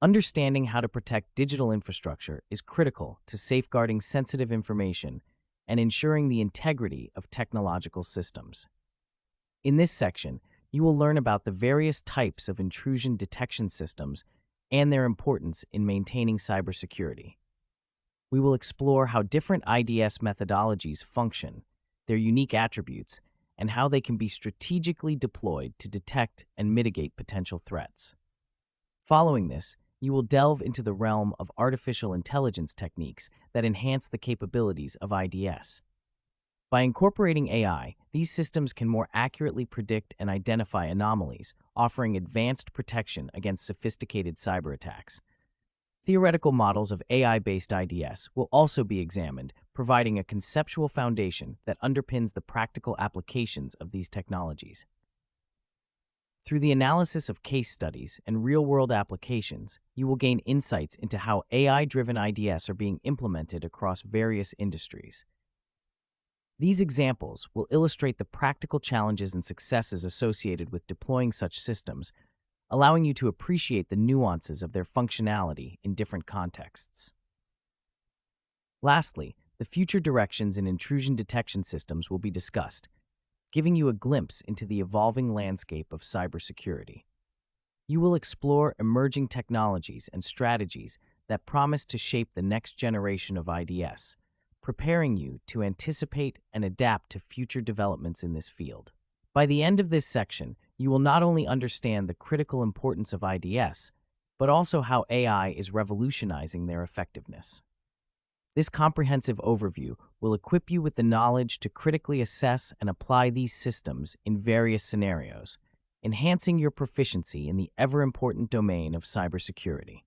Understanding how to protect digital infrastructure is critical to safeguarding sensitive information and ensuring the integrity of technological systems. In this section, you will learn about the various types of intrusion detection systems and their importance in maintaining cybersecurity. We will explore how different IDS methodologies function, their unique attributes, and how they can be strategically deployed to detect and mitigate potential threats. Following this, you will delve into the realm of artificial intelligence techniques that enhance the capabilities of IDS. By incorporating AI, these systems can more accurately predict and identify anomalies, offering advanced protection against sophisticated cyber attacks. Theoretical models of AI-based IDS will also be examined, providing a conceptual foundation that underpins the practical applications of these technologies. Through the analysis of case studies and real-world applications, you will gain insights into how AI-driven IDS are being implemented across various industries. These examples will illustrate the practical challenges and successes associated with deploying such systems, allowing you to appreciate the nuances of their functionality in different contexts. Lastly, the future directions in intrusion detection systems will be discussed, giving you a glimpse into the evolving landscape of cybersecurity. You will explore emerging technologies and strategies that promise to shape the next generation of IDS, preparing you to anticipate and adapt to future developments in this field. By the end of this section, you will not only understand the critical importance of IDS, but also how AI is revolutionizing their effectiveness. This comprehensive overview will equip you with the knowledge to critically assess and apply these systems in various scenarios, enhancing your proficiency in the ever-important domain of cybersecurity.